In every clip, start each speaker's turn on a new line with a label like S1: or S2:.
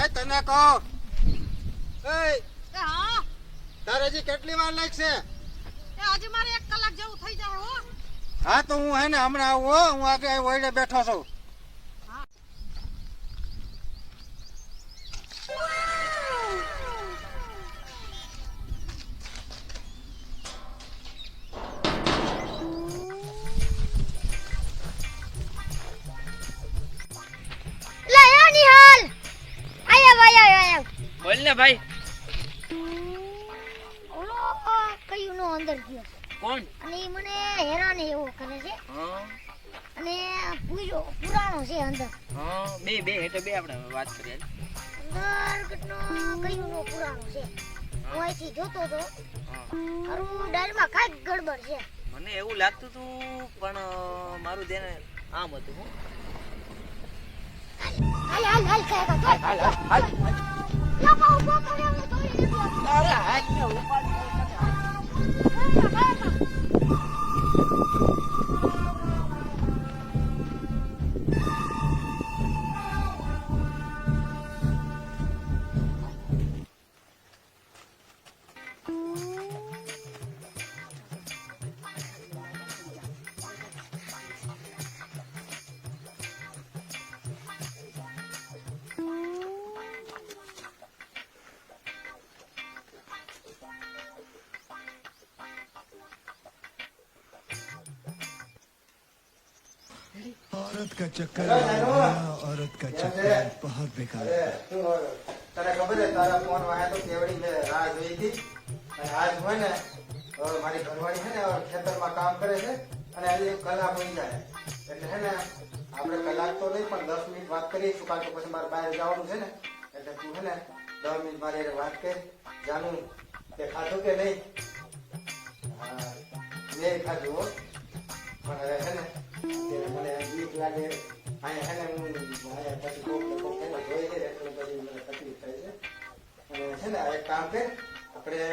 S1: એ તને કહો એ
S2: હા
S1: તારે હજી કેટલી વાર લાગશે?
S2: હજી મારે 1 કલાક જેવું થઈ જાય હો.
S1: હા તો હું હે ને હમણાં આવું હો. હું આગે ઓયડે બેઠો છું.
S3: બોલ ને ભાઈ.
S4: ઓલો કયું નો અંદર ગયો
S3: કોણ?
S4: અને ઈ મને હેરાન એવો કરે છે
S3: હા
S4: અને પુરાણો છે અંદર.
S3: હા બે એટલે બે આપણે વાત કરીએ.
S4: અંદર કેટલો કયું નો પુરાણો છે. હું અહીંથી જોતો તો મારું ડાયરમાં કાંઈક ગડબડ છે.
S3: મને એવું લાગતું હતું પણ મારું ધ્યાન આમ હતું. હું
S4: હાલ હાલ હાલ કાંઈક લોકો ઉભો કર્યો ને તોય નથી આવતો.
S3: અરે હાથ ને ઉપાડ.
S5: औरत का चक्कर औरत का चक्कर बहुत बेकार है।
S1: તને ખબર છે તારા ફોન વાયા તો કેવડી મેં રાહ જોઈ હતી. અને આજ હોય ને મારી ઘરવાળી છે ને ખેતરમાં કામ કરે છે અને આજે 1 કલાક હોઈ જાય એટલે છે ને આપણે કલાક તો નહીં પણ 10 મિનિટ વાત કરીશું કારણ કે પછી મારે બહાર જવાનું છે ને એટલે તું છે ને 10 મિનિટ મારી હારે વાત કર. જાનું તે ખાધું કે નહીં? હા મેં ખાધું હો. પણ હવે છે ને મને બીક લાગે અહીંયા છે ને હું અહીંયા પછી કોક એને જોઈ છે એટલે પછી મને તકલીફ થાય છે. અને છે ને એક કામ કર આપણે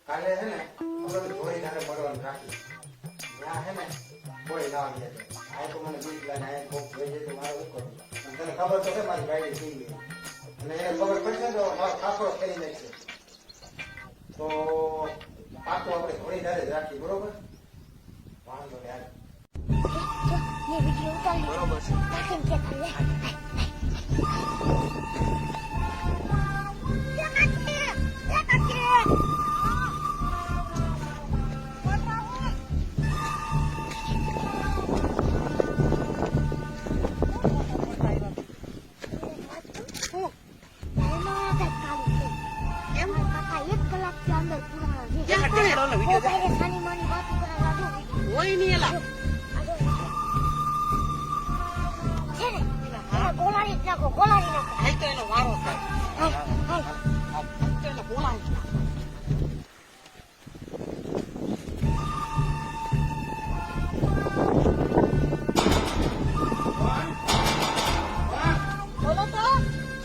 S1: કાલે છે ને આપણે ધોરી ધારે મળવાનું રાખી. ત્યાં છે ને કોઈ ના આવે આ તો મને બીક લાગે અહીંયા કોક જોઈ જાય તો મારે શું કરવું? અને તને ખબર તો છે મારી ગાડી થઈ ગઈ અને એને ખબર પડશે તો મારો કાપડો ફેરી નાખશે. તો પાકું આપણે ધોરી ધારે જ રાખી. બરોબર? વાંધો ને યાર
S4: ये वीडियो उतार
S3: બરોબર છે.
S4: लेकिन क्या कर ले
S2: હોય નહીં એલા.
S4: કોલારી નાખો કોલારી નાખો.
S2: હાલ તો એનો વારો થાય.
S4: હાલ હાલ
S2: હાલ તો એને બોલાવી નાખ. બોલો તો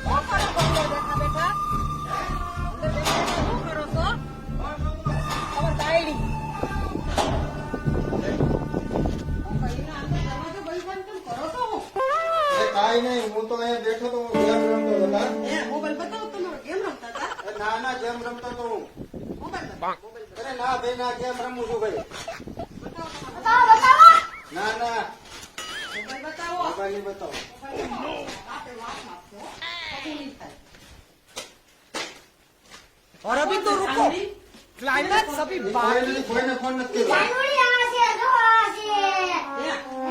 S2: શું કરો છો અંદર બેઠા બેઠા? અંદર બેઠા બેઠા શું કરો છો? ખબર ડાયરી
S1: કાઈ નહીં. હું તો અહીંયા બેઠો તો ગેમ રમતો હતો.
S2: મોબાઈલ બતાવો તમારો ગેમ રમતા હતા.
S1: ના ના ગેમ રમતો તો હું.
S2: મોબાઈલ બતાવો.
S1: અરે ના ભાઈ ના ગેમ રમું છું ભાઈ.
S4: બતાવો બતાવો.
S1: ના ના
S2: મોબાઈલ બતાવો.
S1: મોબાઈલ નહીં બતાવો.
S2: આપે વાત આપો. પછી નહીં થાય.
S6: और अभी तो रुको, क्लाइमैक्स अभी बाकी है।
S1: કોઈને ફોન નથી કર્યો.
S4: જાનુડી આ છે જો આ છે.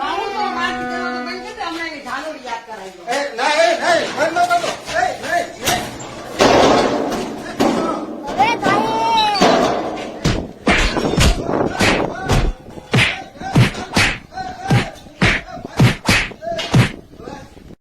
S2: મારું તો વાત દેવાનું બંધ કરી દે. હમણાં એની ઝાલોડી યાદ કરાવી દો.
S1: એ ના એ